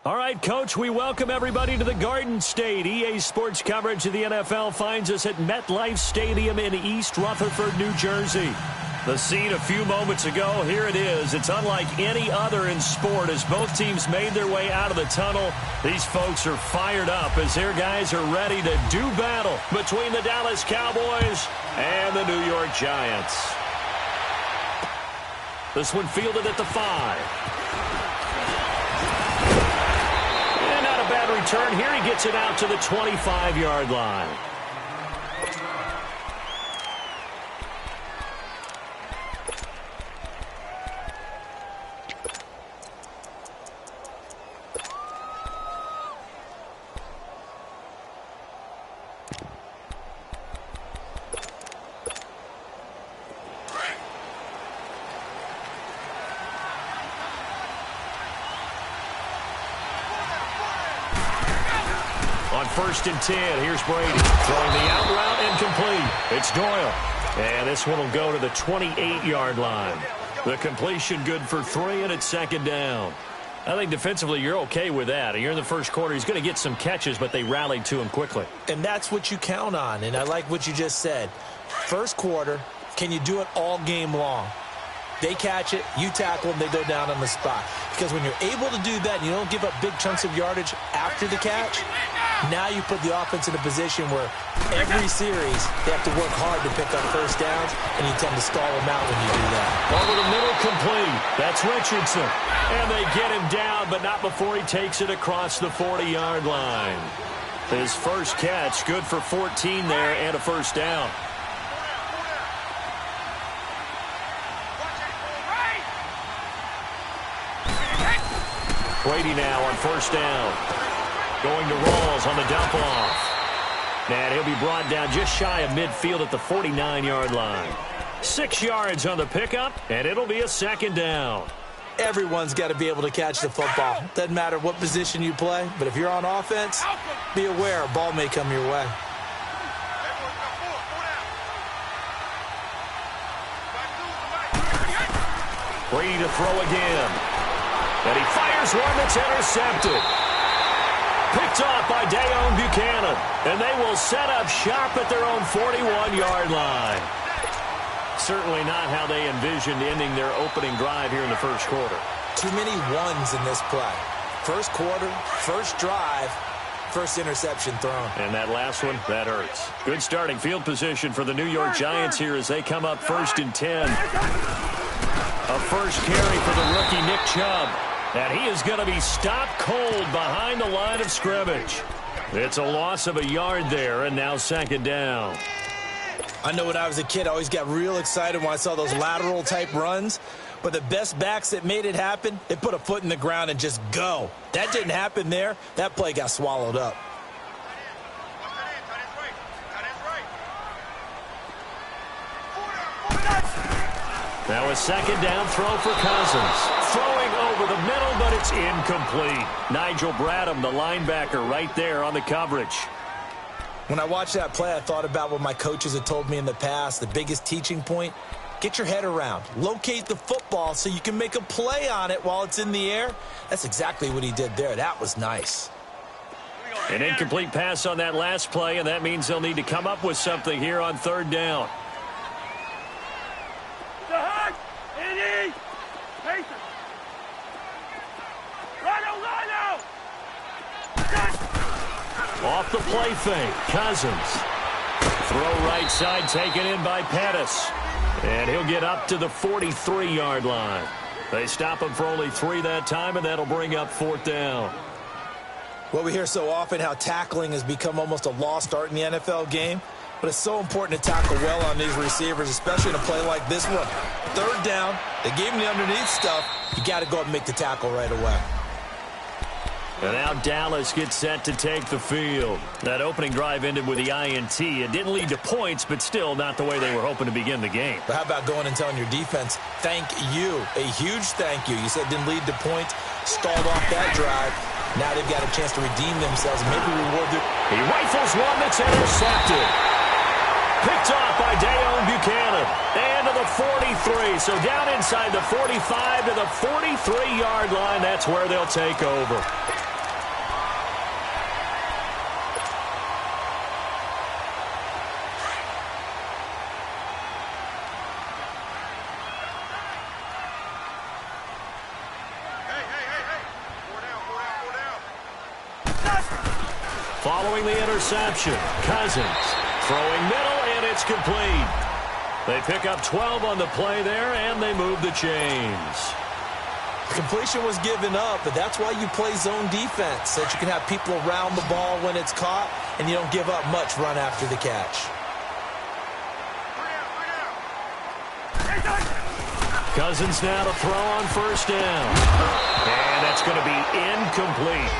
All right, Coach, we welcome everybody to the Garden State. EA Sports coverage of the NFL finds us at MetLife Stadium in East Rutherford, New Jersey. The scene a few moments ago, here it is. It's unlike any other in sport as both teams made their way out of the tunnel. These folks are fired up as their guys are ready to do battle between the Dallas Cowboys and the New York Giants. This one fielded at the 5. Bad return here. He gets it out to the 25-yard line. On 1st and 10, here's Brady. Throwing the out route incomplete. It's Doyle. And this one will go to the 28-yard line. The completion good for 3, and it's 2nd down. I think defensively you're okay with that. You're in the first quarter. He's going to get some catches, but they rallied to him quickly. And that's what you count on, and I like what you just said. First quarter, can you do it all game long? They catch it, you tackle them, they go down on the spot. Because when you're able to do that and you don't give up big chunks of yardage after the catch, now you put the offense in a position where every series they have to work hard to pick up first downs, and you tend to stall them out when you do that. Over the middle, complete. That's Richardson. And they get him down, but not before he takes it across the 40-yard line. His first catch, good for 14 there and a first down. Brady now on 1st down. Going to Rawls on the dump-off. And he'll be brought down just shy of midfield at the 49-yard line. 6 yards on the pickup, and it'll be a 2nd down. Everyone's got to be able to catch the football. Doesn't matter what position you play, but if you're on offense, be aware a ball may come your way. Brady to throw again. And he fires one that's intercepted. Picked off by Dayon Buchanan. And they will set up shop at their own 41-yard line. Certainly not how they envisioned ending their opening drive here in the first quarter. Too many ones in this play. First quarter, first drive, first interception thrown. And that last one, that hurts. Good starting field position for the New York Giants here as they come up 1st and 10. A first carry for the rookie Nick Chubb. And he is going to be stopped cold behind the line of scrimmage. It's a loss of a yard there, and now 2nd down. I know when I was a kid, I always got real excited when I saw those lateral-type runs. But the best backs that made it happen, they put a foot in the ground and just go. That didn't happen there. That play got swallowed up. Now a 2nd down throw for Cousins. Throwing over the middle, but it's incomplete. Nigel Bradham, the linebacker, right there on the coverage. When I watched that play, I thought about what my coaches had told me in the past. The biggest teaching point, get your head around. Locate the football so you can make a play on it while it's in the air. That's exactly what he did there. That was nice. An incomplete pass on that last play, and that means they'll need to come up with something here on 3rd down. Off the play fake, Cousins. Throw right side taken in by Pettis. And he'll get up to the 43-yard line. They stop him for only 3 that time, and that'll bring up 4th down. Well, we hear so often how tackling has become almost a lost art in the NFL game. But it's so important to tackle well on these receivers, especially in a play like this one. 3rd down, they gave him the underneath stuff. You got to go up and make the tackle right away. And now Dallas gets set to take the field. That opening drive ended with the INT. It didn't lead to points, but still not the way they were hoping to begin the game. But how about going and telling your defense, thank you, a huge thank you. You said it didn't lead to points, stalled off that drive. Now they've got a chance to redeem themselves and maybe reward their... He rifles one that's intercepted. Picked off by Dayon Buchanan. And to the 43. So down inside the 45 to the 43-yard line. That's where they'll take over. Following the interception, Cousins throwing middle, and it's complete. They pick up 12 on the play there, and they move the chains. Completion was given up, but that's why you play zone defense, so that you can have people around the ball when it's caught, and you don't give up much run after the catch. Cousins now to throw on first down. And that's going to be incomplete.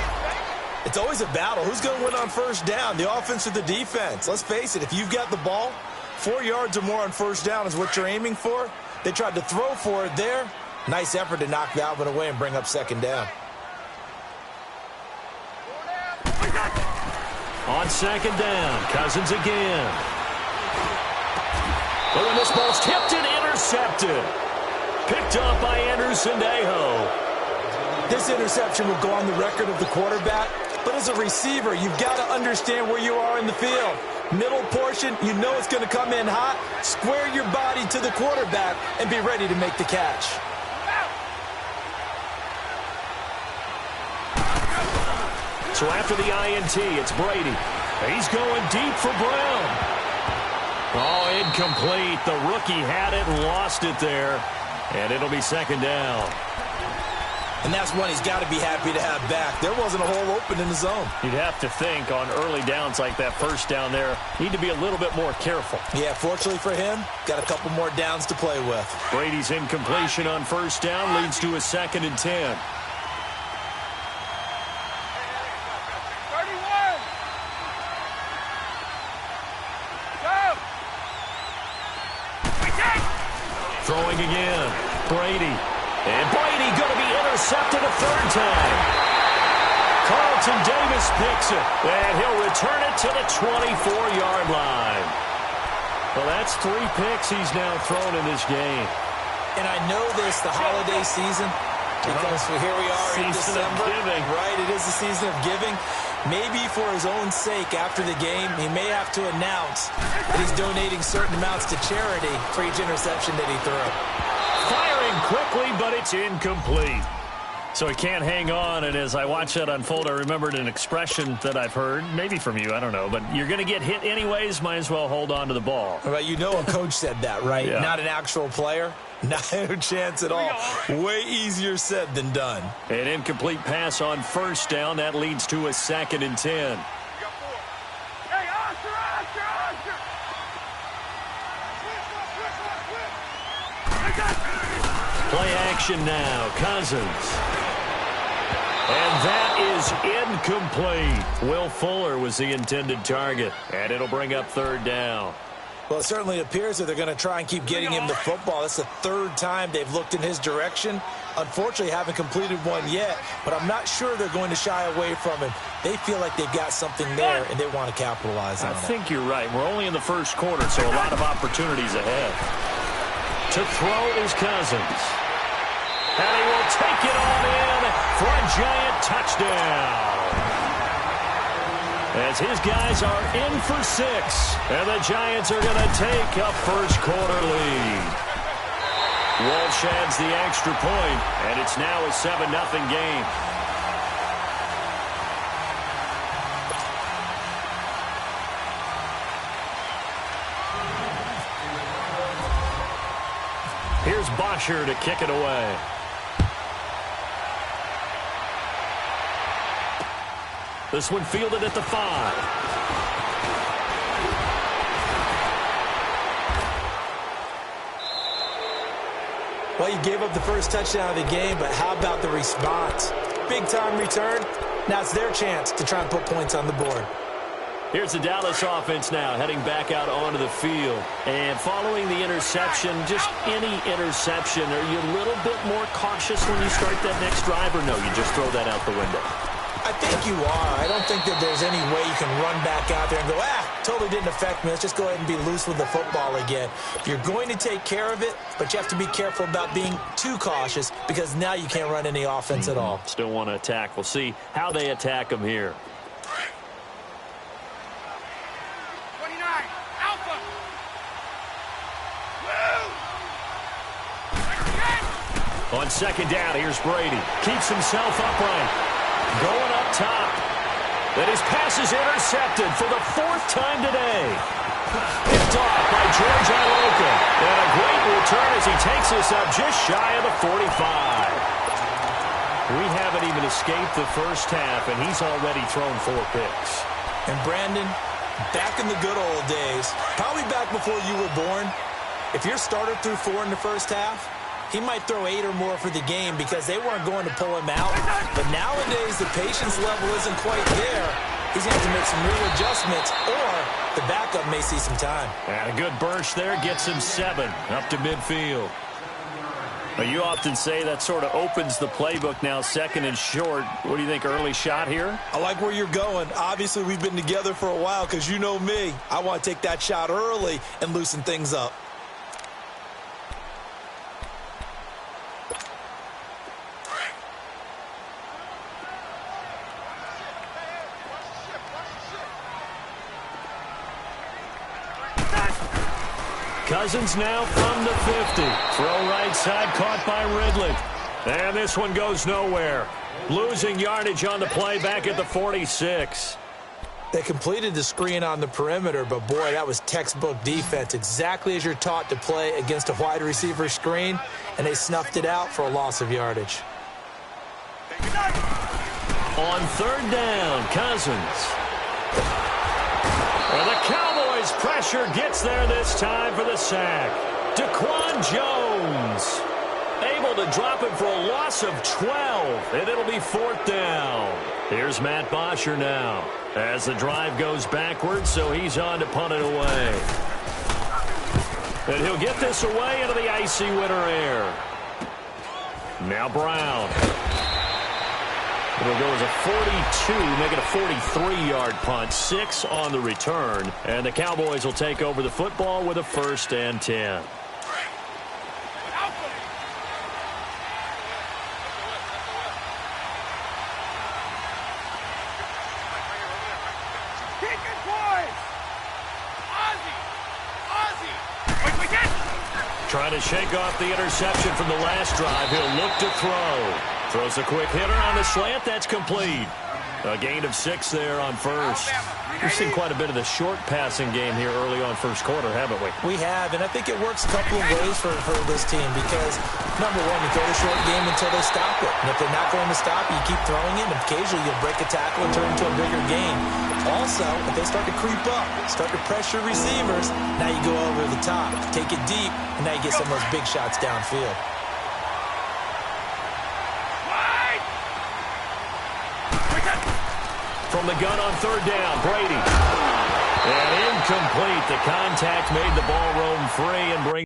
It's always a battle. Who's going to win on first down, the offense or the defense? Let's face it, if you've got the ball, 4 yards or more on first down is what you're aiming for. They tried to throw for it there. Nice effort to knock that one away and bring up second down. On second down, Cousins again. But when this ball's tipped and intercepted. Picked off by Anderson-Dejo. This interception will go on the record of the quarterback. But as a receiver, you've got to understand where you are in the field. Middle portion, you know it's going to come in hot. Square your body to the quarterback and be ready to make the catch. So after the INT, it's Brady. He's going deep for Brown. Oh, incomplete. The rookie had it and lost it there. And it'll be second down. And that's one he's got to be happy to have back. There wasn't a hole open in the zone. You'd have to think on early downs like that first down there, need to be a little bit more careful. Yeah, fortunately for him, got a couple more downs to play with. Brady's incompletion on first down leads to a 2nd and 10. Throwing again, Brady. And Brady going to be intercepted a third time. Carlton Davis picks it, and he'll return it to the 24-yard line. Well, that's 3 picks he's now thrown in this game. And I know this, the holiday season, because here we are in December. Right, it is the season of giving. Maybe for his own sake after the game, he may have to announce that he's donating certain amounts to charity for each interception that he threw. Firing quickly, but it's incomplete. So he can't hang on, and as I watch that unfold, I remembered an expression that I've heard, maybe from you, I don't know, but you're going to get hit anyways, might as well hold on to the ball. Well, you know a coach said that, right? Yeah. Not an actual player. No chance at all. Way easier said than done. An incomplete pass on first down. That leads to a 2nd and 10. Play action now. Cousins. And that is incomplete. Will Fuller was the intended target. And it'll bring up 3rd down. Well, it certainly appears that they're going to try and keep getting him the football. That's the 3rd time they've looked in his direction. Unfortunately, haven't completed one yet, but I'm not sure they're going to shy away from him. They feel like they've got something there, and they want to capitalize on it. I think you're right. We're only in the first quarter, so a lot of opportunities ahead. To throw is Cousins. And he will take it on in for a giant touchdown. As his guys are in for 6. And the Giants are going to take a first quarter lead. Walsh adds the extra point, and it's now a 7-0 game. Here's Bosher to kick it away. This one fielded at the 5. Well, you gave up the first touchdown of the game, but how about the response? Big-time return. Now it's their chance to try and put points on the board. Here's the Dallas offense now heading back out onto the field. And following the interception, just any interception, are you a little bit more cautious when you start that next drive, or no, you just throw that out the window? I think you are. I don't think that there's any way you can run back out there and go, totally didn't affect me. Let's just go ahead and be loose with the football again. You're going to take care of it, but you have to be careful about being too cautious because now you can't run any offense at all. Still want to attack. We'll see how they attack them here. 29, Alpha. On second down, here's Brady. Keeps himself upright. Going up top. And his pass is intercepted for the 4th time today. Picked off by George Iloka. And a great return as he takes us up just shy of the 45. We haven't even escaped the first half, and he's already thrown 4 picks. And Brandon, back in the good old days, probably back before you were born, if your starter threw 4 in the first half, he might throw 8 or more for the game because they weren't going to pull him out. But nowadays, the patience level isn't quite there. He's going to have to make some real adjustments, or the backup may see some time. And a good burst there gets him 7 up to midfield. Now, you often say that sort of opens the playbook now, 2nd and short. What do you think, early shot here? I like where you're going. Obviously, we've been together for a while because you know me. I want to take that shot early and loosen things up. Cousins now from the 50. Throw right side, caught by Ridley. And this one goes nowhere. Losing yardage on the play back at the 46. They completed the screen on the perimeter, but boy, that was textbook defense. Exactly as you're taught to play against a wide receiver screen, and they snuffed it out for a loss of yardage. On 3rd down, Cousins. And the Cowboys pressure gets there this time for the sack. Daquan Jones able to drop him for a loss of 12, and it'll be 4th down. Here's Matt Bosher now as the drive goes backwards, so he's on to punt it away. And he'll get this away into the icy winter air. Now Brown. It'll go as a 42, make it a 43-yard punt, 6 on the return. And the Cowboys will take over the football with a 1st and 10. Trying to shake off the interception from the last drive. He'll look to throw. Throws a quick hitter on the slant. That's complete. A gain of 6 there on first. We've seen quite a bit of the short passing game here early on first quarter, haven't we? We have, and I think it works a couple of ways for this team because, number one, you throw the short game until they stop it. And if they're not going to stop it, you keep throwing it, and occasionally you'll break a tackle and turn it into a bigger gain. Also, if they start to creep up, start to pressure receivers, now you go over the top, take it deep, and now you get some of those big shots downfield. From the gun on 3rd down, Brady. And incomplete. The contact made the ball roam free and bring.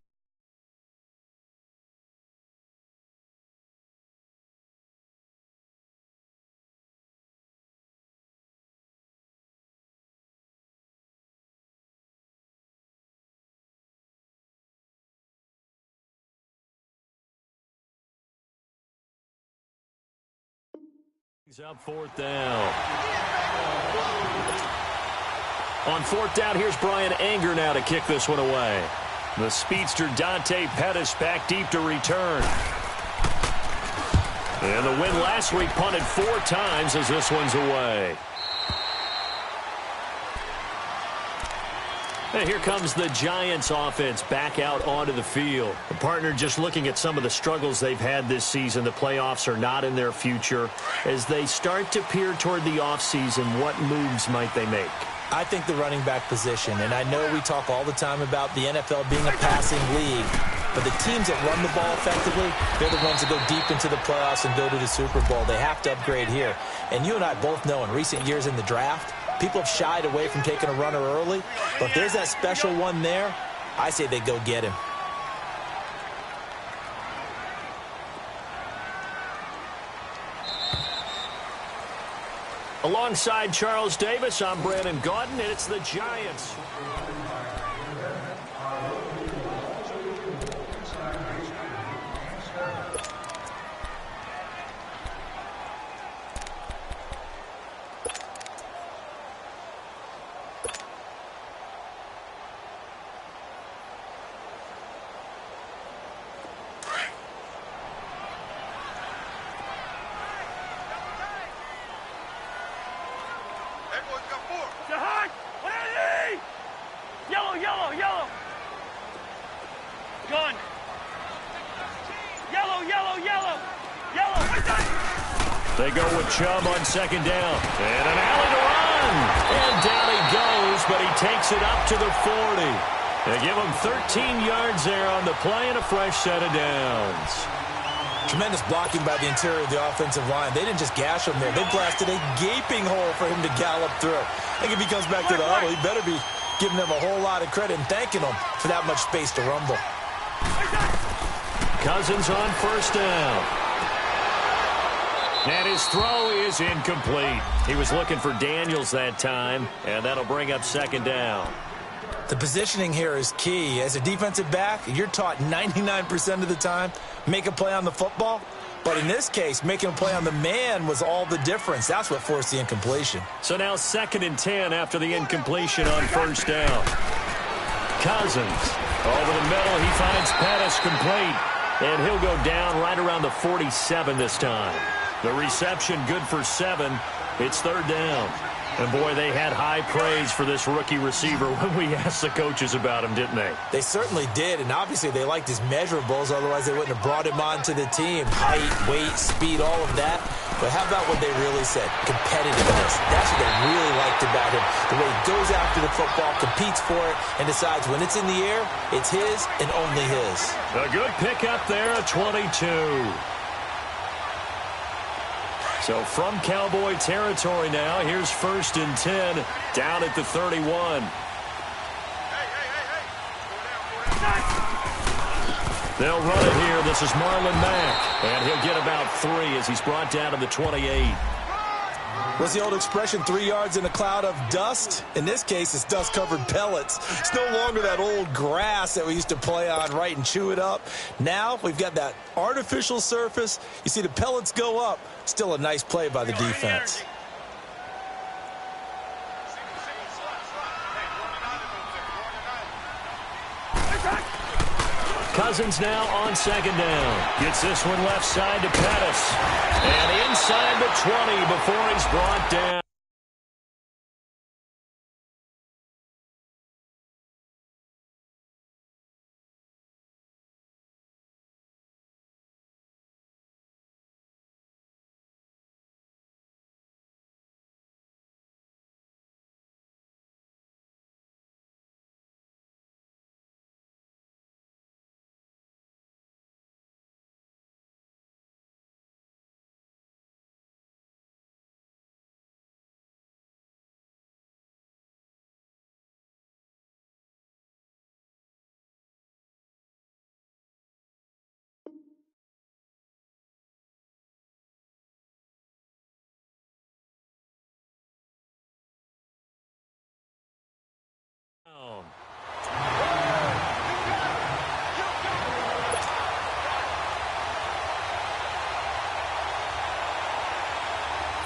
He's up 4th down. On 4th down, here's Brian Anger now to kick this one away. The speedster Dante Pettis back deep to return. And the win last week punted 4 times as this one's away. And here comes the Giants offense back out onto the field. The partner just looking at some of the struggles they've had this season. The playoffs are not in their future. As they start to peer toward the offseason, what moves might they make? I think the running back position, and I know we talk all the time about the NFL being a passing league, but the teams that run the ball effectively, they're the ones that go deep into the playoffs and go to the Super Bowl. They have to upgrade here. And you and I both know in recent years in the draft, people have shied away from taking a runner early, but if there's that special one there, I say they go get him. Alongside Charles Davis, I'm Brandon Gaudin, and it's the Giants. They go with Chubb on second down. And an alley to run. And down he goes, but he takes it up to the 40. They give him 13 yards there on the play and a fresh set of downs. Tremendous blocking by the interior of the offensive line. They didn't just gash him there. They blasted a gaping hole for him to gallop through. I think if he comes back to the huddle, he better be giving them a whole lot of credit and thanking them for that much space to rumble. Cousins on first down. And his throw is incomplete. He was looking for Daniels that time, and that'll bring up second down. The positioning here is key. As a defensive back, you're taught 99% of the time, make a play on the football. But in this case, making a play on the man was all the difference. That's what forced the incompletion. So now 2nd and 10 after the incompletion on first down. Cousins over the middle. He finds Pettis complete. And he'll go down right around the 47 this time. The reception good for 7. It's 3rd down. And, boy, they had high praise for this rookie receiver when we asked the coaches about him, didn't they? They certainly did, and obviously they liked his measurables. Otherwise, they wouldn't have brought him onto the team. Height, weight, speed, all of that. But how about what they really said? Competitiveness. That's what they really liked about him. The way he goes after the football, competes for it, and decides when it's in the air, it's his and only his. A good pickup there, a 22. So from Cowboy territory now, here's 1st and 10 down at the 31. They'll run it here. This is Marlon Mack. And he'll get about 3 as he's brought down to the 28. What's the old expression, 3 yards in a cloud of dust? In this case, it's dust-covered pellets. It's no longer that old grass that we used to play on, right, and chew it up. Now we've got that artificial surface. You see the pellets go up. Still a nice play by the defense. Cousins now on second down. Gets this one left side to Pettis. And inside the 20 before he's brought down.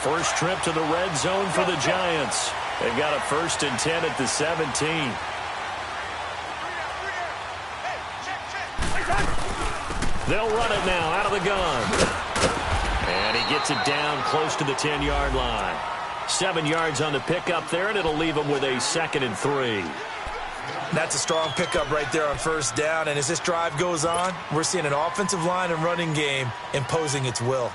First trip to the red zone for the Giants. They've got a 1st and 10 at the 17. They'll run it now out of the gun. And he gets it down close to the 10-yard line. 7 yards on the pickup there, and it'll leave him with a 2nd and 3. That's a strong pickup right there on first down. And as this drive goes on, we're seeing an offensive line and running game imposing its will.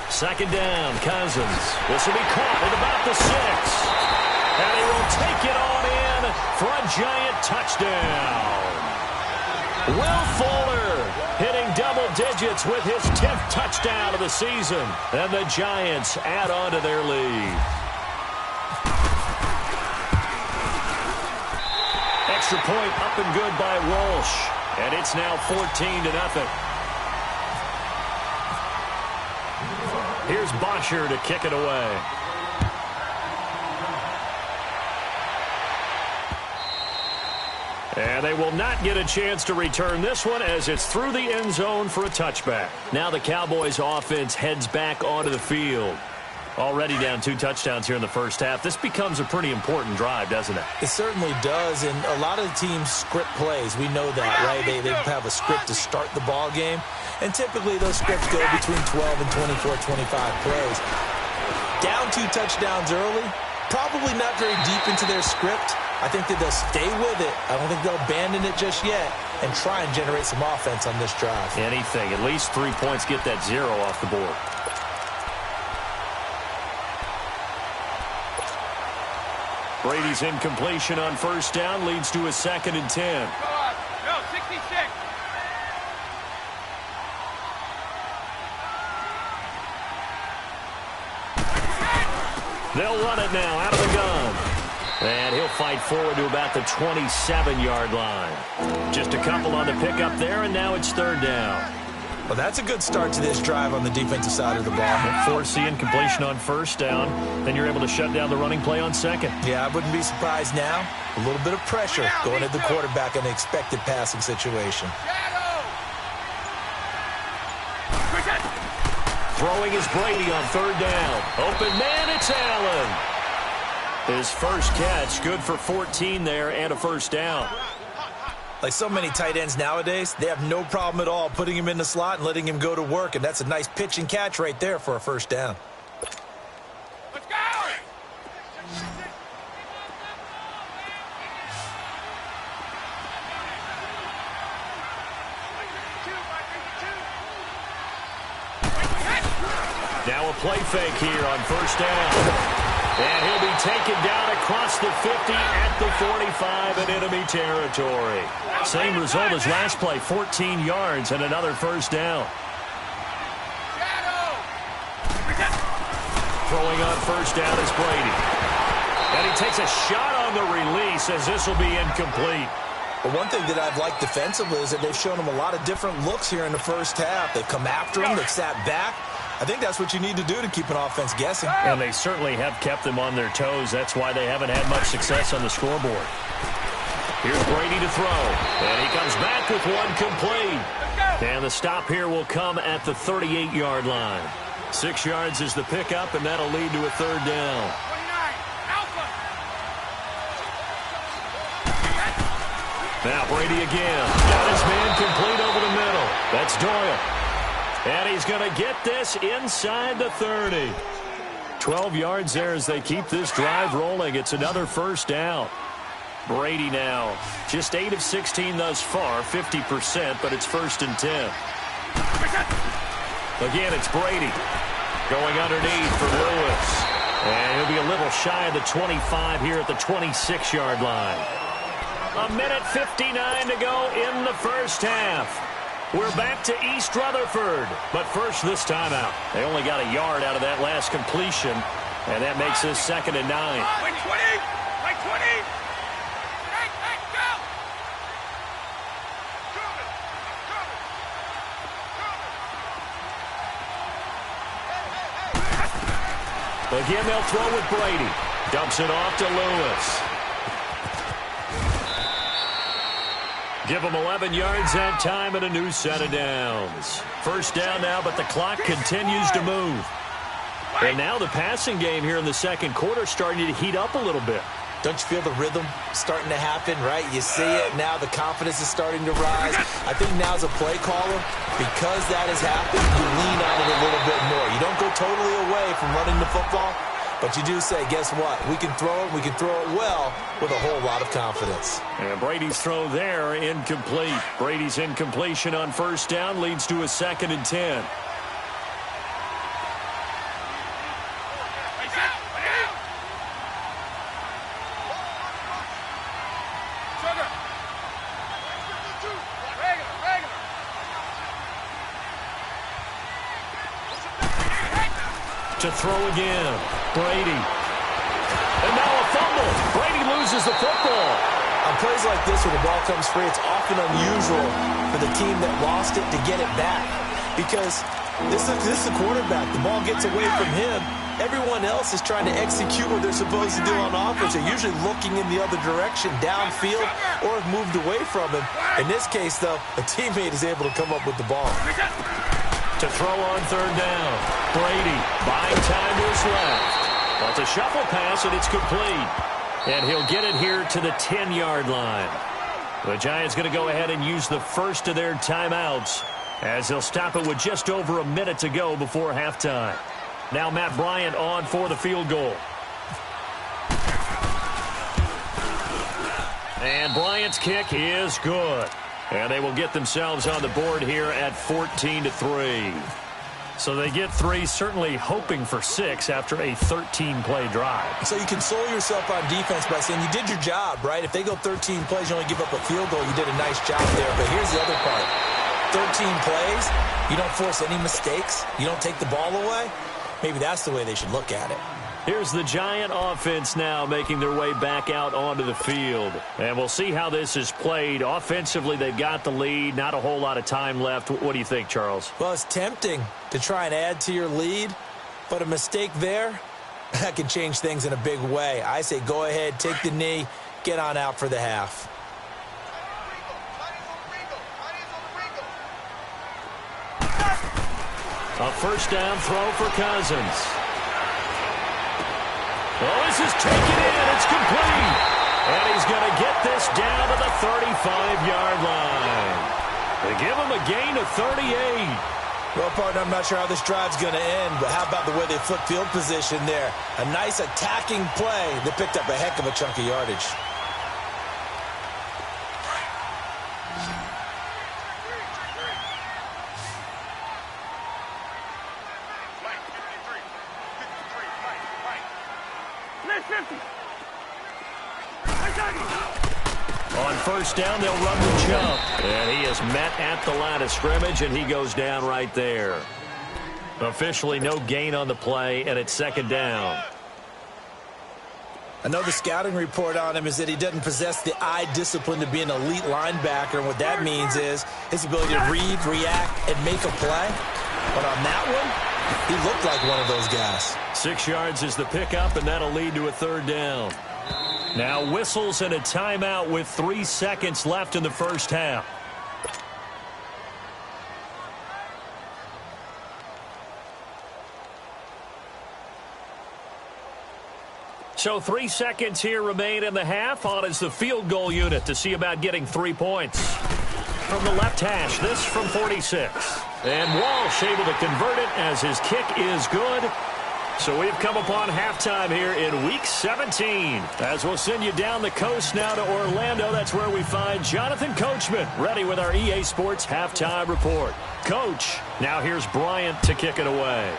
Second down, Cousins. This will be caught at about the 6. And he will take it on in for a Giant touchdown. Will Fuller hitting double digits with his 10th touchdown of the season. And the Giants add on to their lead. extra point up and good by Walsh. And it's now 14-0. Here's Bosher to kick it away. And they will not get a chance to return this one as it's through the end zone for a touchback. Now the Cowboys offense heads back onto the field. Already down 2 touchdowns here in the first half. This becomes a pretty important drive, doesn't it? It certainly does, and a lot of the teams script plays. We know that, right? They have a script to start the ball game, and typically those scripts go between 12 and 24, 25 plays. Down 2 touchdowns early, probably not very deep into their script. I think that they'll stay with it. I don't think they'll abandon it just yet and try and generate some offense on this drive. Anything. At least 3 points, get that 0 off the board. Brady's incompletion on first down leads to a 2nd and 10. No, 66. They'll run it now out of the gun. And he'll fight forward to about the 27-yard line. Just a couple on the pickup there, and now it's 3rd down. Well, that's a good start to this drive on the defensive side of the ball. Force the incompletion on first down. Then you're able to shut down the running play on 2nd. Yeah, I wouldn't be surprised now. A little bit of pressure going at the quarterback in an expected passing situation. Throwing is Brady on 3rd down. Open man, it's Allen. His first catch, good for 14 there and a first down. Like so many tight ends nowadays, they have no problem at all putting him in the slot and letting him go to work, and that's a nice pitch and catch right there for a first down. Let's go! Now a play fake here on first down. And he'll be taken down across the 50 at the 45 in enemy territory. Same result as last play, 14 yards and another first down. Throwing on first down is Brady. And he takes a shot on the release as this will be incomplete. But one thing that I've liked defensively is that they've shown him a lot of different looks here in the first half. They've come after him, they've sat back. I think that's what you need to do to keep an offense guessing. And they certainly have kept them on their toes. That's why they haven't had much success on the scoreboard. Here's Brady to throw. And he comes back with one complete. And the stop here will come at the 38-yard line. 6 yards is the pickup, and that'll lead to a 3rd down. 29, Alpha. Now Brady again. Got his man complete over the middle. That's Doyle. And he's going to get this inside the 30. 12 yards there as they keep this drive rolling. It's another first down. Brady now just 8 of 16 thus far, 50%, but it's 1st and 10. Again, it's Brady going underneath for Lewis. And he'll be a little shy of the 25 here at the 26-yard line. 1:59 to go in the first half. We're back to East Rutherford. But first, this timeout. They only got a yard out of that last completion, and that makes this 2nd and 9. Like 20! Like 20! Hey, go! Again, they'll throw with Brady. Dumps it off to Lewis. Give them 11 yards that time and a new set of downs. First down now, but the clock continues to move. And now the passing game here in the second quarter starting to heat up a little bit. Don't you feel the rhythm starting to happen, right? You see it now. The confidence is starting to rise. I think now as a play caller, because that has happened, you lean on it a little bit more. You don't go totally away from running the football, but you do say, guess what? We can throw it. We can throw it well with a whole lot of confidence. And Brady's throw there, incomplete. Brady's incompletion on first down leads to a 2nd and 10. To throw again, Brady. And now a fumble. Brady loses the football. On plays like this, when the ball comes free, it's often unusual for the team that lost it to get it back. Because this is the quarterback. The ball gets away from him. Everyone else is trying to execute what they're supposed to do on offense. They're usually looking in the other direction, downfield, or have moved away from him. In this case, though, a teammate is able to come up with the ball. To throw on third down. Brady buying time to his left. Well, it's a shuffle pass, and it's complete. And he'll get it here to the 10-yard line. The Giants going to go ahead and use the first of their timeouts, as they'll stop it with just over a minute to go before halftime. Now Matt Bryant on for the field goal. And Bryant's kick is good. And they will get themselves on the board here at 14-3. So they get 3, certainly hoping for 6 after a 13-play drive. So you console yourself on defense by saying you did your job, right? If they go 13 plays, you only give up a field goal, you did a nice job there. But here's the other part. 13 plays, you don't force any mistakes, you don't take the ball away. Maybe that's the way they should look at it. Here's the Giant offense now making their way back out onto the field. And we'll see how this is played. Offensively, they've got the lead. Not a whole lot of time left. What do you think, Charles? Well, it's tempting to try and add to your lead, but a mistake there, that can change things in a big way. I say go ahead, take the knee, get on out for the half. A first down throw for Cousins. Oh, this is taken in. It's complete. And he's going to get this down to the 35-yard line. They give him a gain of 38. Well, partner, I'm not sure how this drive's going to end, but how about the way they flip field position there? A nice attacking play that picked up a heck of a chunk of yardage. On first down, they'll run the jump. And he is met at the line of scrimmage, and he goes down right there. Officially no gain on the play, and it's second down. I know the scouting report on him is that he doesn't possess the eye discipline to be an elite linebacker, and what that means is his ability to read, react, and make a play. But on that one, he looked like one of those guys. 6 yards is the pickup, and that'll lead to a third down. Now whistles and a timeout with 3 seconds left in the first half. So 3 seconds here remain in the half. On is the field goal unit to see about getting 3 points. From the left hash, this from 46. And Walsh able to convert it as his kick is good. So we've come upon halftime here in Week 17. As we'll send you down the coast now to Orlando. That's where we find Jonathan Coachman ready with our EA Sports Halftime Report. Coach, now here's Bryant to kick it away.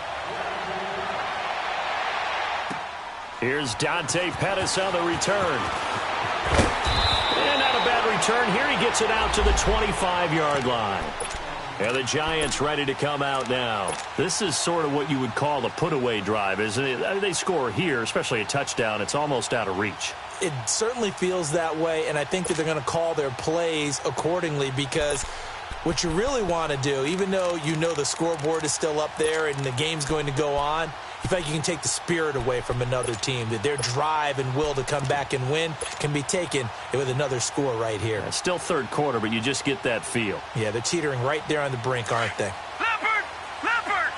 Here's Dante Pettis on the return. And not a bad return here. He gets it out to the 25-yard line. And the Giants ready to come out now. This is sort of what you would call a put-away drive, isn't it? I mean, they score here, especially a touchdown. It's almost out of reach. It certainly feels that way, and I think that they're going to call their plays accordingly, because what you really want to do, even though you know the scoreboard is still up there and the game's going to go on, you feel like you can take the spirit away from another team, that their drive and will to come back and win can be taken with another score right here. It's still third quarter, but you just get that feel. Yeah, they're teetering right there on the brink, aren't they? Leopard! Leopard!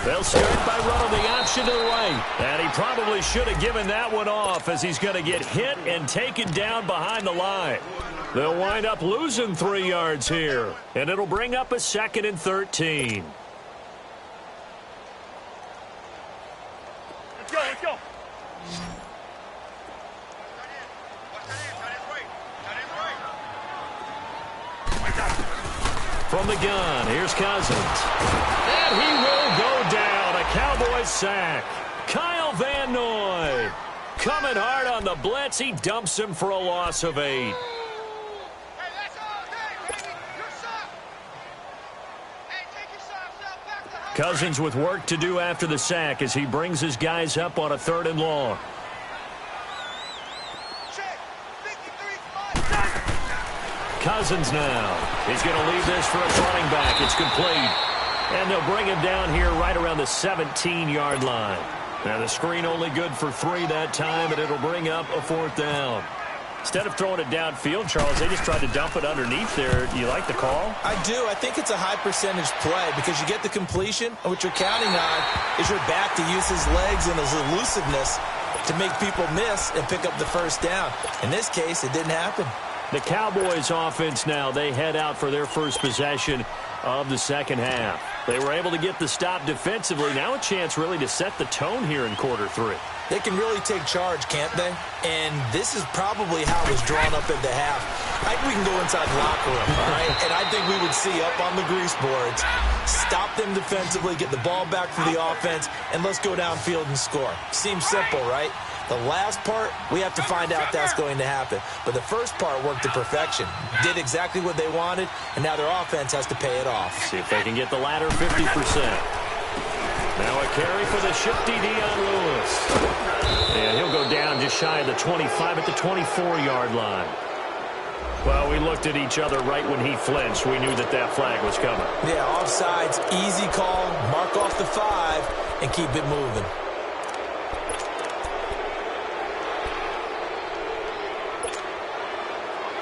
They'll start by running the option to the right. And he probably should have given that one off, as he's going to get hit and taken down behind the line. They'll wind up losing 3 yards here. And it'll bring up a 2nd and 13. Let's go, let's go. From the gun, here's Cousins. And he will go down. A Cowboys sack. Kyle Van Noy coming hard on the blitz. He dumps him for a loss of 8. Hey, that's all day, baby. You're soft. Hey, take your socks out. Back to Cousins with work to do after the sack as he brings his guys up on a 3rd and long. Cousins now. He's going to leave this for his running back. It's complete. And they'll bring him down here right around the 17-yard line. Now the screen only good for 3 that time, and it'll bring up a 4th down. Instead of throwing it downfield, Charles, they just tried to dump it underneath there. You like the call? I do. I think it's a high percentage play because you get the completion, and what you're counting on is your back to use his legs and his elusiveness to make people miss and pick up the 1st down. In this case, it didn't happen. The Cowboys offense now, they head out for their first possession of the 2nd half. They were able to get the stop defensively. Now a chance really to set the tone here in quarter 3. They can really take charge, can't they? And this is probably how it was drawn up at the half. I think we can go inside the locker room, all right? And I think we would see up on the grease boards, stop them defensively, get the ball back for the offense, and let's go downfield and score. Seems simple, right? The last part, we have to find out that's going to happen. But the first part worked to perfection. Did exactly what they wanted, and now their offense has to pay it off. See if they can get the latter 50%. Now a carry for the shifty Dion Lewis. And he'll go down just shy of the 25 at the 24-yard line. Well, we looked at each other right when he flinched. We knew that that flag was coming. Yeah, offsides, easy call, mark off the 5, and keep it moving.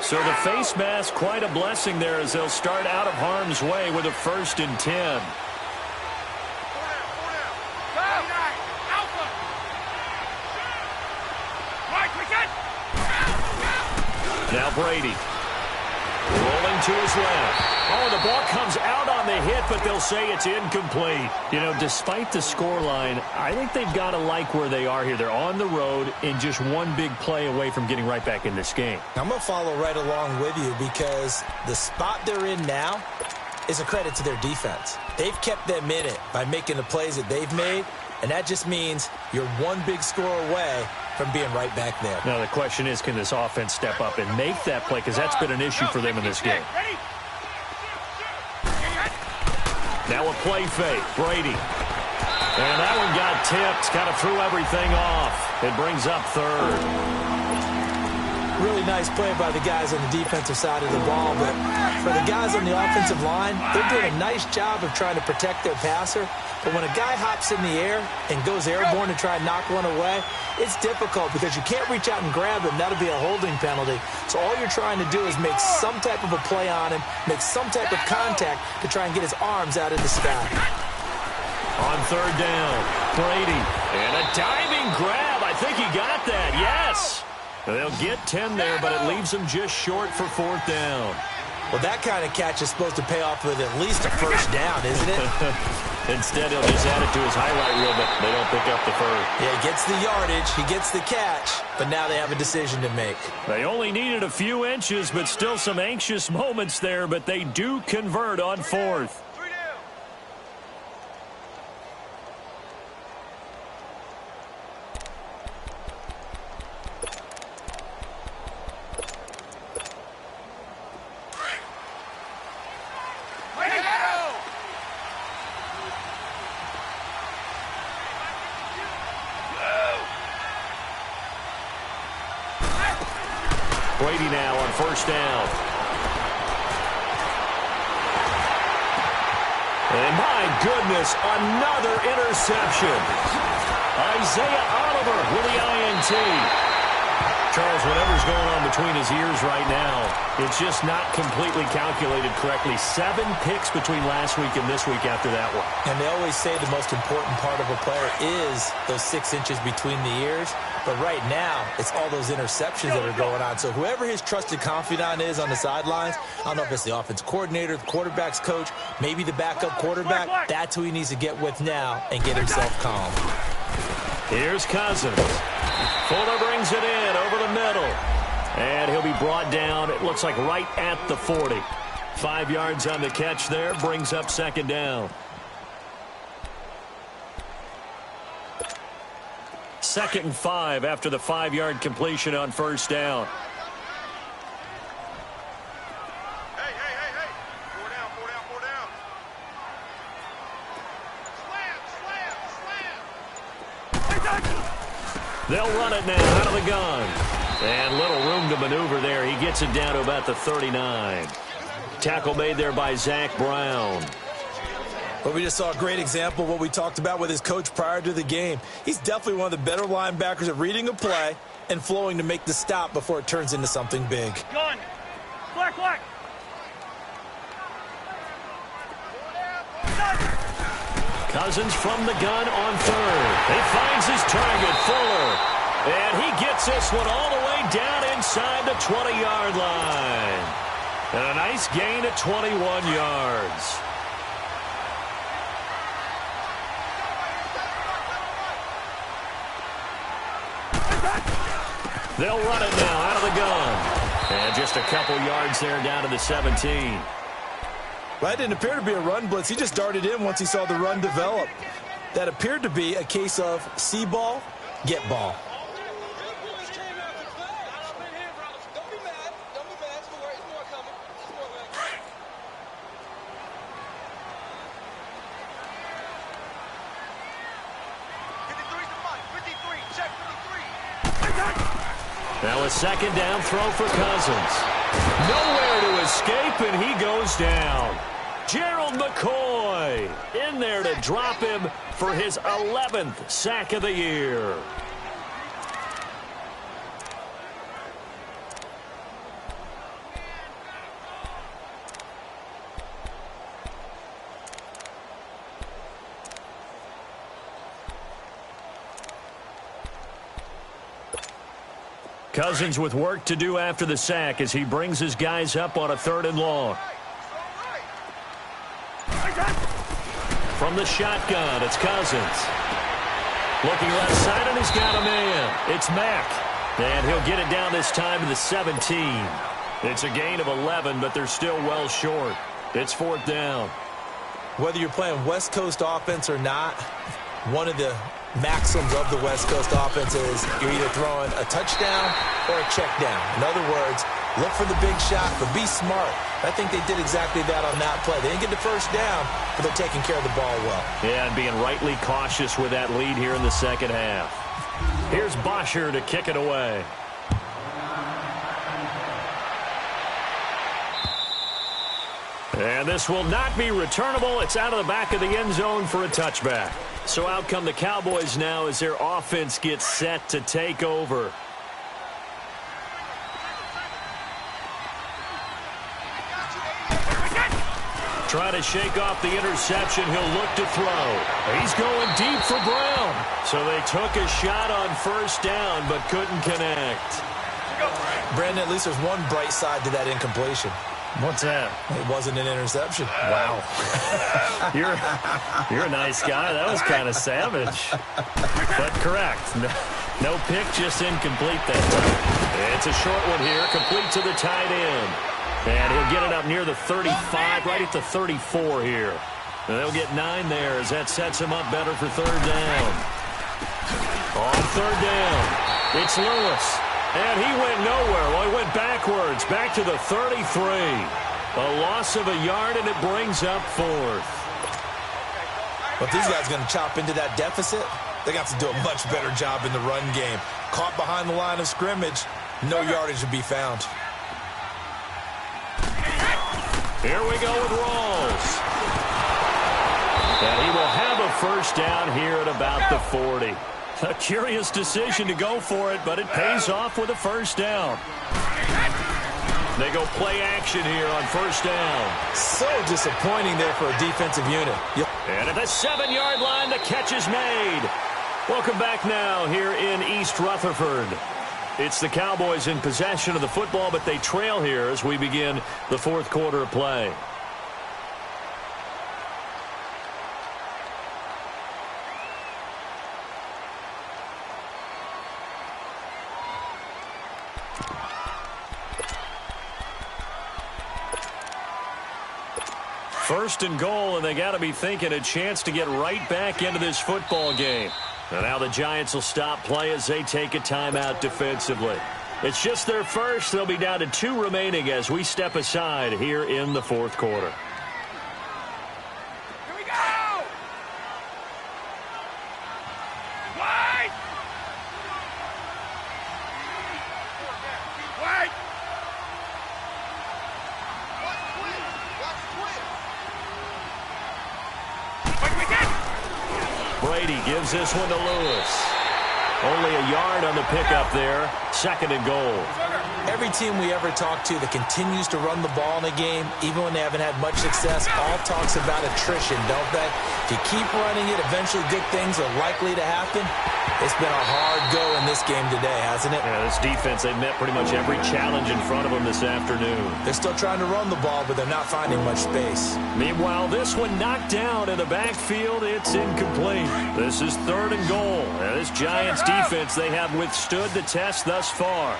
So the face mask, quite a blessing there as they'll start out of harm's way with a 1st and 10. Now Brady. Rolling to his left. Oh, the ball comes out on the hit, but they'll say it's incomplete. You know, despite the scoreline, I think they've got to like where they are here. They're on the road and just one big play away from getting right back in this game. I'm going to follow right along with you because the spot they're in now is a credit to their defense. They've kept them in it by making the plays that they've made, and that just means you're one big score away from being right back there. Now the question is, can this offense step up and make that play? Because that's been an issue for them in this game. Now a play fake. Brady. And that one got tipped. Kind of threw everything off. It brings up 3rd. Really nice play by the guys on the defensive side of the ball, but for the guys on the offensive line, they're doing a nice job of trying to protect their passer. But when a guy hops in the air and goes airborne to try and knock one away, it's difficult because you can't reach out and grab him. That'll be a holding penalty. So all you're trying to do is make some type of a play on him, make some type of contact to try and get his arms out of the sky. On 3rd down, Brady. And a diving grab. I think he got that. Yes. They'll get 10 there, but it leaves them just short for 4th down. Well, that kind of catch is supposed to pay off with at least a 1st down, isn't it? Instead, he'll just add it to his highlight reel, but they don't pick up the 1st. Yeah, he gets the yardage, he gets the catch, but now they have a decision to make. They only needed a few inches, but still some anxious moments there, but they do convert on 4th. Brady now on 1st down. And my goodness, another interception. Isaiah Oliver with the INT. Charles, whatever's going on between his ears right now, it's just not completely calculated correctly. 7 picks between last week and this week after that one. And they always say the most important part of a player is those 6 inches between the ears. But right now, it's all those interceptions that are going on. So whoever his trusted confidant is on the sidelines, I don't know if it's the offense coordinator, the quarterback's coach, maybe the backup quarterback, that's who he needs to get with now and get himself calm. Here's Cousins. Fuller brings it in over the middle. And he'll be brought down, it looks like right at the 40. 5 yards on the catch there, brings up 2nd down. 2nd and 5 after the 5-yard completion on 1st down. Hey. 4 down. They'll run it now out of the gun. And little room to maneuver there. He gets it down to about the 39. Tackle made there by Zach Brown. But we just saw a great example of what we talked about with his coach prior to the game. He's definitely one of the better linebackers at reading a play and flowing to make the stop before it turns into something big. Gun. Black, black. Cousins from the gun on third. He finds his target, Fuller. And he gets this one all the way down inside the 20-yard line. And a nice gain at 21 yards. They'll run it now out of the gun. And just a couple yards there down to the 17. That didn't appear to be a run blitz. He just darted in once he saw the run develop. That appeared to be a case of see ball, get ball. Now a second down throw for Cousins. Nowhere to escape, and he goes down. Gerald McCoy in there to drop him for his 11th sack of the year. Cousins with work to do after the sack as he brings his guys up on a 3rd and long. From the shotgun, it's Cousins. Looking left side, and he's got a man. It's Mack. And he'll get it down this time to the 17. It's a gain of 11, but they're still well short. It's 4th down. Whether you're playing West Coast offense or not, one of the maxims of the West Coast offense is you're either throwing a touchdown or a check down. In other words, look for the big shot, but be smart. I think they did exactly that on that play. They didn't get the first down, but they're taking care of the ball well. Yeah, and being rightly cautious with that lead here in the second half. Here's Bosher to kick it away. And this will not be returnable. It's out of the back of the end zone for a touchback. So out come the Cowboys now as their offense gets set to take over. Try to shake off the interception. He'll look to throw. He's going deep for Brown. So they took a shot on first down but couldn't connect. Brandon, at least there's one bright side to that incompletion. What's that? It wasn't an interception. Wow. You're a nice guy. That was kind of savage. But correct. No pick, just incomplete that time. It's a short one here, complete to the tight end. And he'll get it up near the 35, right at the 34 here. And they'll get 9 there as that sets him up better for 3rd down. On 3rd down, it's Lewis. And he went nowhere. Well, he went backwards, back to the 33. A loss of a yard, and it brings up 4th. But if these guys are going to chop into that deficit, they got to do a much better job in the run game. Caught behind the line of scrimmage, no yardage to be found. Here we go with Rawls. And he will have a first down here at about the 40. A curious decision to go for it, but it pays off with a first down. They go play action here on first down. So disappointing there for a defensive unit. And at the 7-yard line, the catch is made. Welcome back now here in East Rutherford. It's the Cowboys in possession of the football, but they trail here as we begin the 4th quarter of play. First and goal, and they got to be thinking a chance to get right back into this football game. And now the Giants will stop play as they take a timeout defensively. It's just their first. They'll be down to 2 remaining as we step aside here in the 4th quarter. Here we go! Wide! Brady gives this one to Lewis. Only a yard on the pickup there. 2nd and goal. Every team we ever talk to that continues to run the ball in a game, even when they haven't had much success, all talks about attrition, don't they? If you keep running it, eventually good things are likely to happen. It's been a hard go in this game today, hasn't it? Yeah, this defense, they've met pretty much every challenge in front of them this afternoon. They're still trying to run the ball, but they're not finding much space. Meanwhile, this one knocked down in the backfield. It's incomplete. This is 3rd and goal. Now, this Giants defense, they have withstood the test thus far.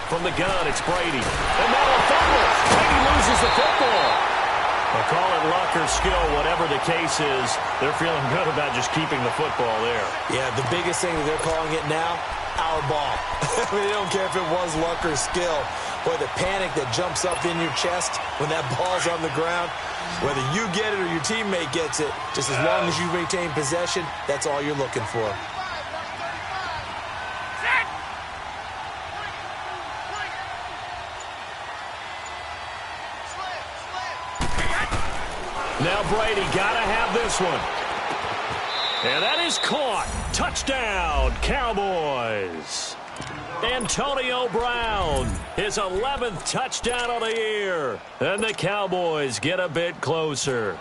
From the gun, it's Brady. And now a fumble. Brady loses the football. They'll call it luck or skill, whatever the case is. They're feeling good about just keeping the football there. Yeah, the biggest thing that they're calling it now, our ball. They don't care if it was luck or skill. Boy, the panic that jumps up in your chest when that ball's on the ground, whether you get it or your teammate gets it, just as long as you retain possession, that's all you're looking for. Now Brady got to have this one. And that is caught. Touchdown, Cowboys. Antonio Brown, his 11th touchdown of the year. And the Cowboys get a bit closer.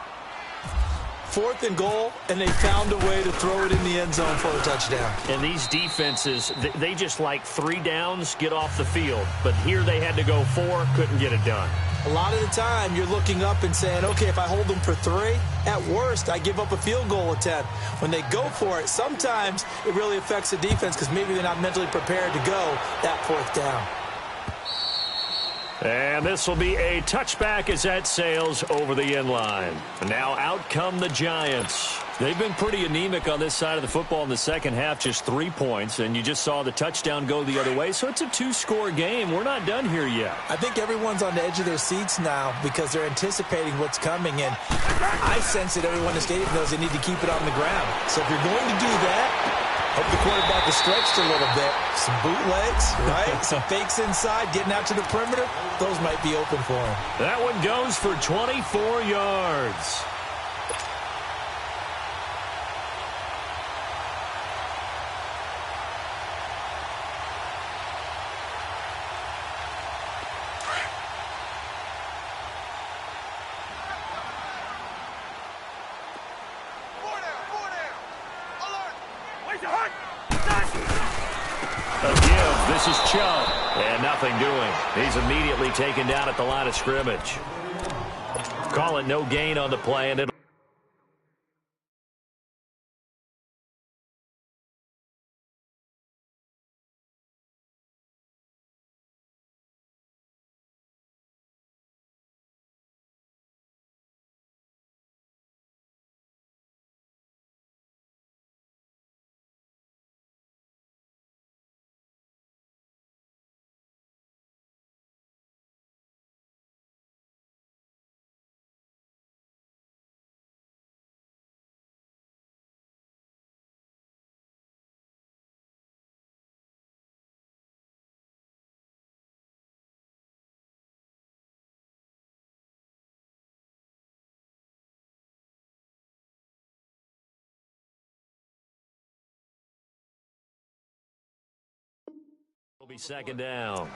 4th and goal, and they found a way to throw it in the end zone for a touchdown. And these defenses, they just like 3 downs, get off the field. But here they had to go 4, couldn't get it done. A lot of the time, you're looking up and saying, okay, if I hold them for 3, at worst, I give up a field goal attempt. When they go for it, sometimes it really affects the defense because maybe they're not mentally prepared to go that 4th down. And this will be a touchback as that sails over the end line. Now out come the Giants. They've been pretty anemic on this side of the football in the second half, just 3 points, and you just saw the touchdown go the other way, so it's a 2-score game. We're not done here yet. I think everyone's on the edge of their seats now because they're anticipating what's coming, and I sense that everyone in the stadium knows they need to keep it on the ground. So if you're going to do that, hope the quarterback is stretched a little bit. Some bootlegs, right? Some fakes inside, getting out to the perimeter. Those might be open for him. That one goes for 24 yards. A give. This is Chubb. And nothing doing. He's immediately taken down at the line of scrimmage. Call it no gain on the play, and it'll be 2nd down.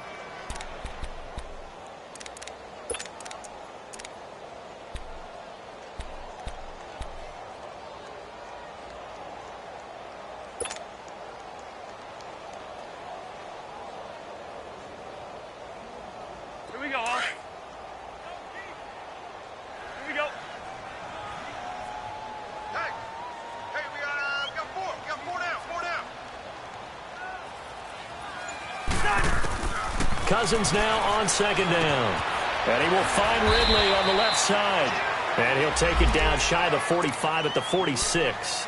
Here we go, huh? Here we go. Hey, we got 4. We got 4 down. 4 down. Cousins now on 2nd down. And he will find Ridley on the left side. And he'll take it down shy of the 45 at the 46.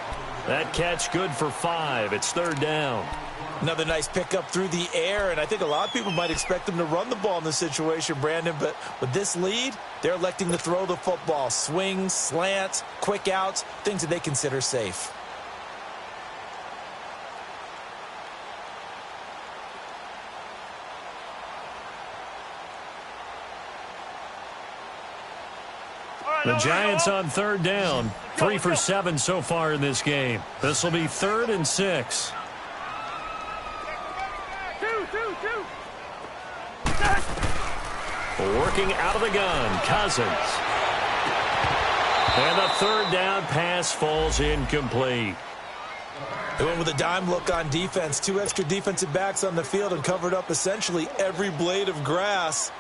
That catch good for 5. It's 3rd down. Another nice pickup through the air, and I think a lot of people might expect them to run the ball in this situation, Brandon, but with this lead, they're electing to throw the football. Swings, slants, quick outs, things that they consider safe. The Giants on third down. 3 for 7 so far in this game. This will be 3rd and 6. Working out of the gun, Cousins. And the 3rd down pass falls incomplete. They went with a dime look on defense. 2 extra defensive backs on the field and covered up essentially every blade of grass.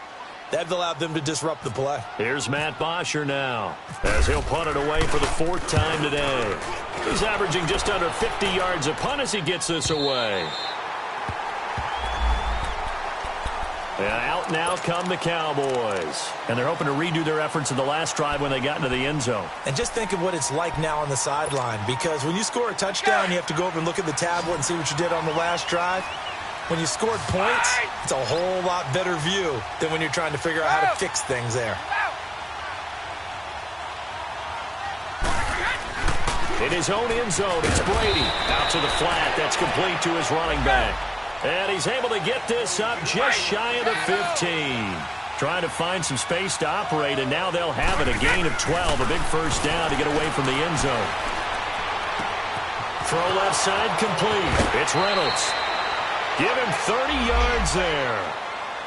That allowed them to disrupt the play. Here's Matt Bosher now, as he'll punt it away for the 4th time today. He's averaging just under 50 yards a punt as he gets this away. And out now come the Cowboys. And they're hoping to redo their efforts in the last drive when they got into the end zone. And just think of what it's like now on the sideline, because when you score a touchdown, you have to go over and look at the tablet and see what you did on the last drive. When you scored points, it's a whole lot better view than when you're trying to figure out how to fix things there. In his own end zone, it's Brady. Out to the flat. That's complete to his running back. And he's able to get this up just shy of the 15. Trying to find some space to operate, and now they'll have it. A gain of 12, a big first down to get away from the end zone. Throw left side complete. It's Reynolds. Give him 30 yards there.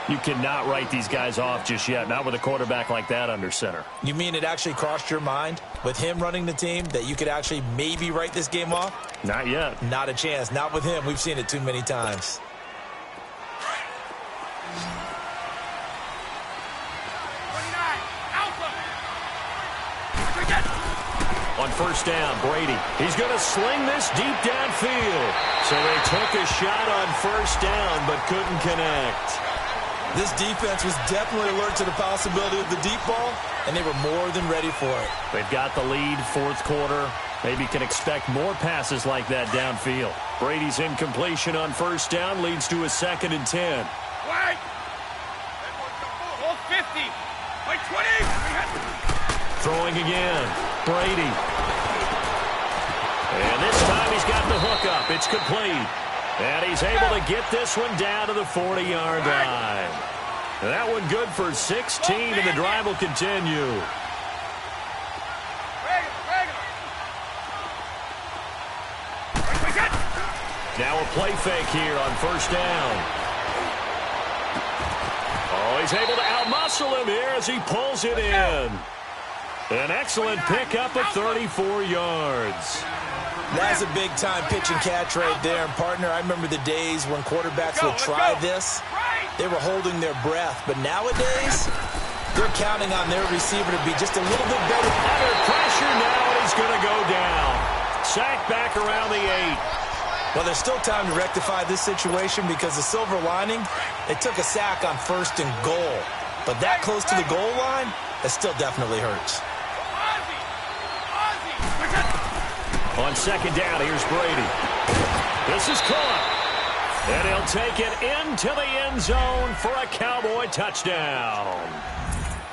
You cannot write these guys off just yet, not with a quarterback like that under center. You mean it actually crossed your mind with him running the team that you could actually maybe write this game off? Not yet. Not a chance. Not with him. We've seen it too many times. On first down, Brady. He's going to sling this deep downfield. So they took a shot on first down but couldn't connect. This defense was definitely alert to the possibility of the deep ball, and they were more than ready for it. They've got the lead, 4th quarter. Maybe can expect more passes like that downfield. Brady's incompletion on first down leads to a 2nd and 10. Wait! Ball 50! Wait, 20! Throwing again. Brady. And this time he's got the hook up. It's complete. And he's able to get this one down to the 40-yard line. And that one good for 16, and the drive will continue. Now a play fake here on first down. Oh, he's able to outmuscle him here as he pulls it in. An excellent pickup of 34 yards. That's a big-time pitch and catch right there. And, partner, I remember the days when quarterbacks would try this. They were holding their breath. But nowadays, they're counting on their receiver to be just a little bit better. Under pressure now, and he's going to go down. Sacked back around the 8. Well, there's still time to rectify this situation because the silver lining, they took a sack on 1st and goal. But that close to the goal line, that still definitely hurts. On 2nd down, here's Brady. This is caught. And he'll take it into the end zone for a Cowboy touchdown.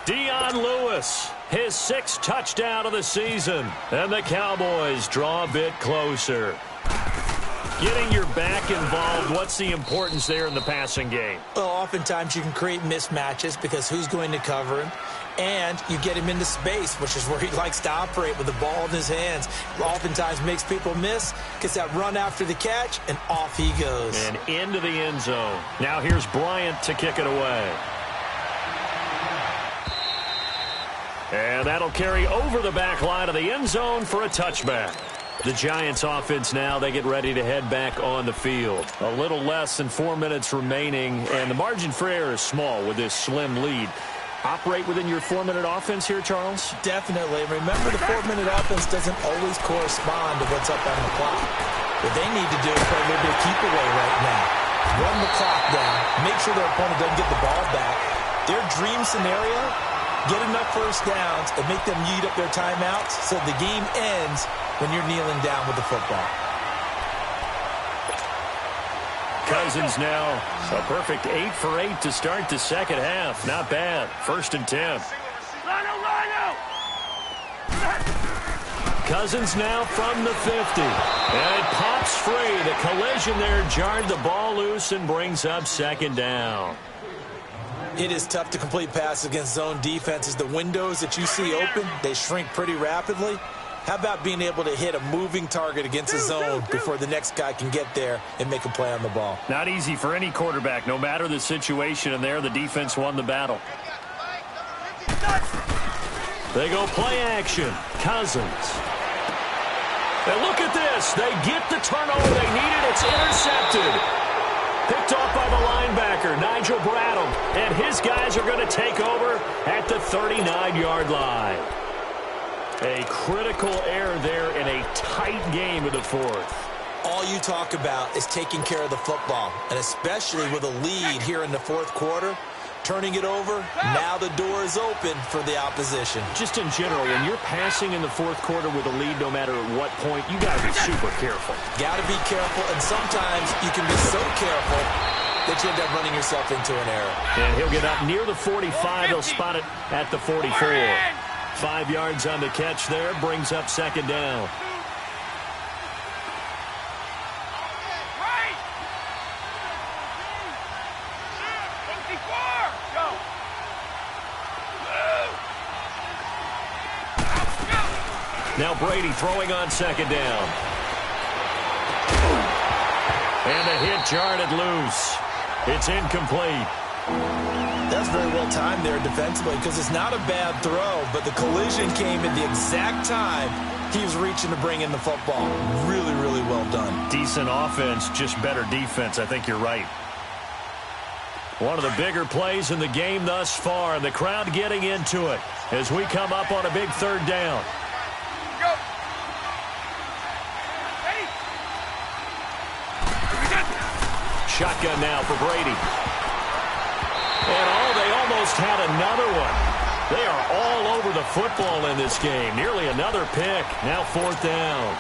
Dion Lewis, his 6th touchdown of the season. And the Cowboys draw a bit closer. Getting your back involved, what's the importance there in the passing game? Well, oftentimes you can create mismatches because who's going to cover him? And you get him into space, which is where he likes to operate with the ball in his hands. Oftentimes makes people miss, gets that run after the catch, and off he goes. And into the end zone. Now here's Bryant to kick it away. And that'll carry over the back line of the end zone for a touchback. The Giants offense now, they get ready to head back on the field. A little less than 4 minutes remaining, and the margin for error is small with this slim lead. Operate within your 4-minute offense here, Charles? Definitely. Remember, the 4-minute offense doesn't always correspond to what's up on the clock. What they need to do is play a little bit of keep away right now. Run the clock down. Make sure their opponent doesn't get the ball back. Their dream scenario, get enough first downs and make them eat up their timeouts so the game ends when you're kneeling down with the football. Cousins now, a perfect 8 for 8 to start the second half. Not bad. 1st and 10. Cousins now from the 50. And it pops free. The collision there jarred the ball loose and brings up 2nd down. It is tough to complete passes against zone defenses. The windows that you see open, they shrink pretty rapidly. How about being able to hit a moving target against a zone before the next guy can get there and make a play on the ball? Not easy for any quarterback, no matter the situation, and there the defense won the battle. They go play action. Cousins. And look at this. They get the turnover they needed. It's intercepted. Picked off by the linebacker, Nigel Bradham. And his guys are going to take over at the 39-yard line. A critical error there in a tight game of the fourth. All you talk about is taking care of the football, and especially with a lead here in the fourth quarter, turning it over, now the door is open for the opposition. Just in general, when you're passing in the fourth quarter with a lead, no matter at what point, you got to be super careful. Got to be careful, and sometimes you can be so careful that you end up running yourself into an error. And he'll get up near the 45. He'll spot it at the 44. 5 yards on the catch there, brings up second down. Now Brady throwing on second down. And a hit jarred loose. It's incomplete. That's very well timed there defensively because it's not a bad throw, but the collision came at the exact time he was reaching to bring in the football. Really, really well done. Decent offense, just better defense. I think you're right. One of the bigger plays in the game thus far, and the crowd getting into it as we come up on a big third down. Shotgun now for Brady. And they almost had another one. They are all over the football in this game. Nearly another pick. Now fourth down.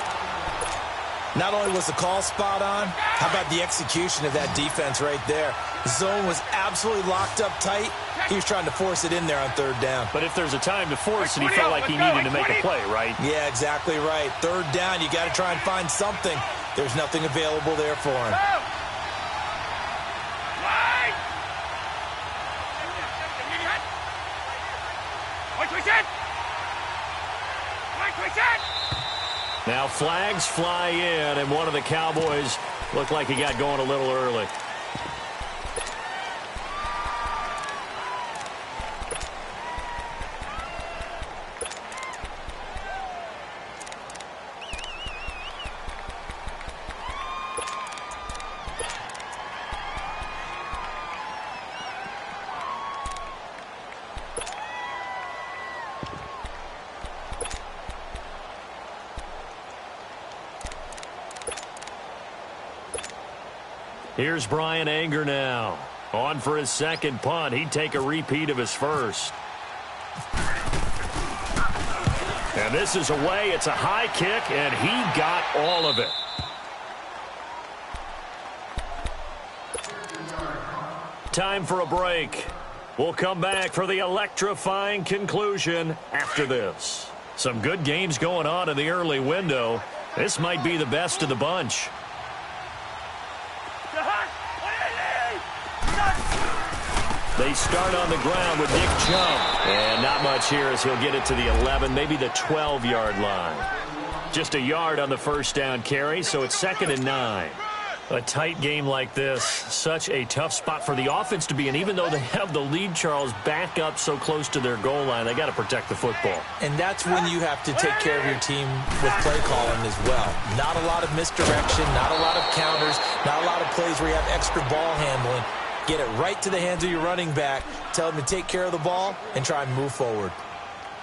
Not only was the call spot on, how about the execution of that defense right there? The zone was absolutely locked up tight. He was trying to force it in there on third down. But if there's a time to force it, he felt like he needed to make a play, right? Yeah, exactly right. Third down, you got to try and find something. There's nothing available there for him. Now flags fly in, and one of the Cowboys looked like he got going a little early. Here's Brian Anger now. On for his second punt. He'd take a repeat of his first. And this is away. It's a high kick, and he got all of it. Time for a break. We'll come back for the electrifying conclusion after this. Some good games going on in the early window. This might be the best of the bunch. They start on the ground with Nick Chubb. And not much here as he'll get it to the 11, maybe the 12-yard line. Just a yard on the first down carry, so it's 2nd and 9. A tight game like this, such a tough spot for the offense to be in. Even though they have the lead, Charles, back up so close to their goal line, they got to protect the football. And that's when you have to take care of your team with play calling as well. Not a lot of misdirection, not a lot of counters, not a lot of plays where you have extra ball handling. Get it right to the hands of your running back. Tell him to take care of the ball and try and move forward.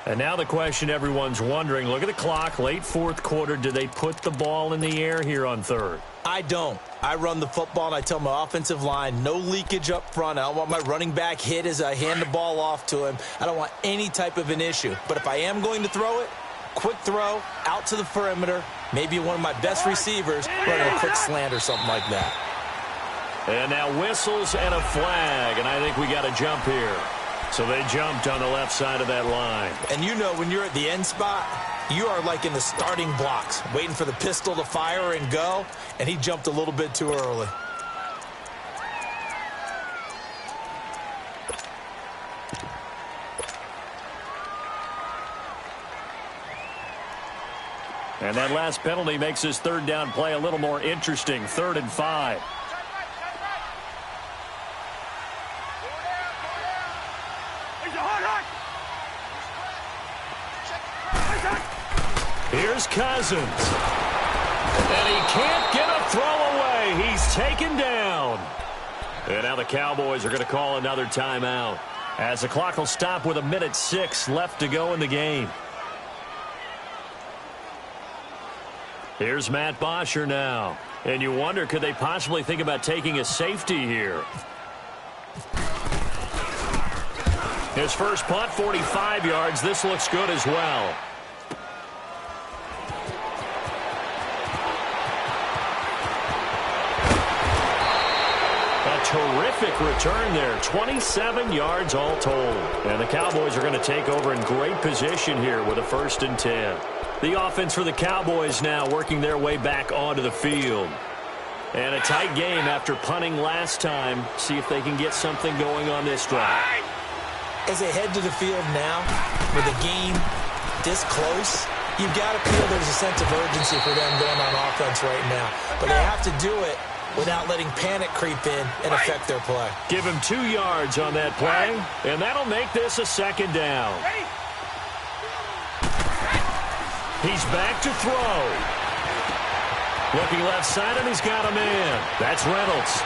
And now the question everyone's wondering, look at the clock, late fourth quarter. Do they put the ball in the air here on third? I don't. I run the football, and I tell my offensive line, no leakage up front. I don't want my running back hit as I hand the ball off to him. I don't want any type of an issue. But if I am going to throw it, quick throw, out to the perimeter, maybe one of my best receivers running a quick slant or something like that. And now whistles and a flag, and I think we got a jump here. So they jumped on the left side of that line. And you know when you're at the end spot, you are like in the starting blocks, waiting for the pistol to fire and go, and he jumped a little bit too early. And that last penalty makes his third down play a little more interesting. 3rd and 5. Here's Cousins. And he can't get a throw away. He's taken down. And now the Cowboys are going to call another timeout, as the clock will stop with 1:06 left to go in the game. Here's Matt Bosher now. And you wonder, could they possibly think about taking a safety here? His first punt, 45 yards. This looks good as well. Terrific return there. 27 yards all told. And the Cowboys are going to take over in great position here with a 1st and 10. The offense for the Cowboys now working their way back onto the field. And a tight game after punting last time. See if they can get something going on this drive. As they head to the field now, with the game this close, you've got to feel there's a sense of urgency for them going on offense right now. But they have to do it without letting panic creep in and affect their play. Give him 2 yards on that play, and that'll make this a 2nd down. He's back to throw. Looking left side, and he's got a man. That's Reynolds.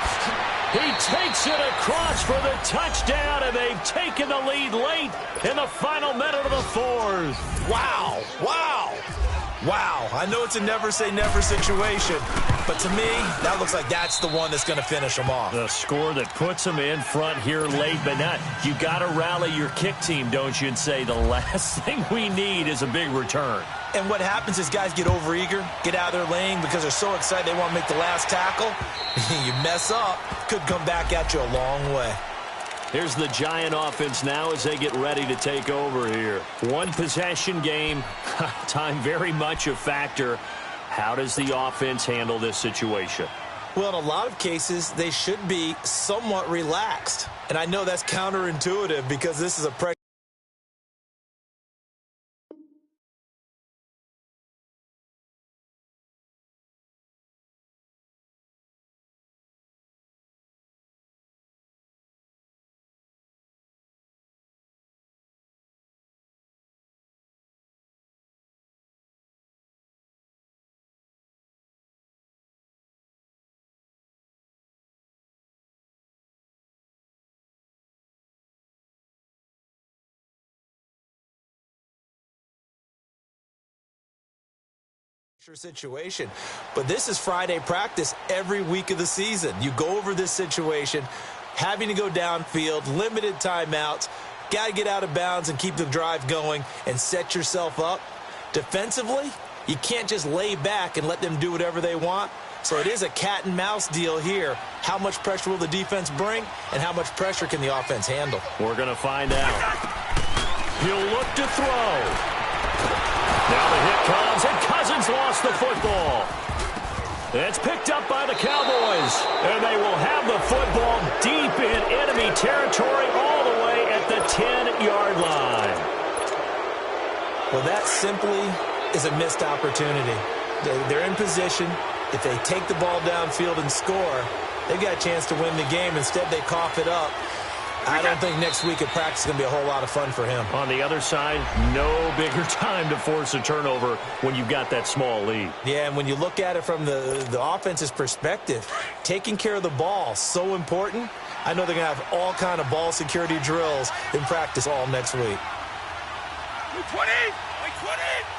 He takes it across for the touchdown, and they've taken the lead late in the final minute of the 4th. Wow, wow, wow. I know it's a never-say-never situation, but to me, that looks like that's the one that's going to finish them off. The score that puts them in front here late, but not. You got to rally your kick team, don't you, and say the last thing we need is a big return. And what happens is guys get overeager, get out of their lane because they're so excited they want to make the last tackle. You mess up, could come back at you a long way. Here's the Giant offense now as they get ready to take over here. 1-possession game, time very much a factor. How does the offense handle this situation? Well, in a lot of cases, they should be somewhat relaxed. And I know that's counterintuitive because this is a pressure situation. But this is Friday practice every week of the season. You go over this situation, having to go downfield, limited timeouts, got to get out of bounds and keep the drive going and set yourself up. Defensively, you can't just lay back and let them do whatever they want. So it is a cat and mouse deal here. How much pressure will the defense bring and how much pressure can the offense handle? We're going to find out. He'll look to throw. Now the hit comes, and Cousins lost the football. It's picked up by the Cowboys, and they will have the football deep in enemy territory all the way at the 10-yard line. Well, that simply is a missed opportunity. They're in position. If they take the ball downfield and score, they've got a chance to win the game. Instead, they cough it up. I don't think next week at practice is going to be a whole lot of fun for him. On the other side, no bigger time to force a turnover when you've got that small lead. Yeah, and when you look at it from the offense's perspective, taking care of the ball, so important. I know they're going to have all kind of ball security drills in practice all next week. 20! 20!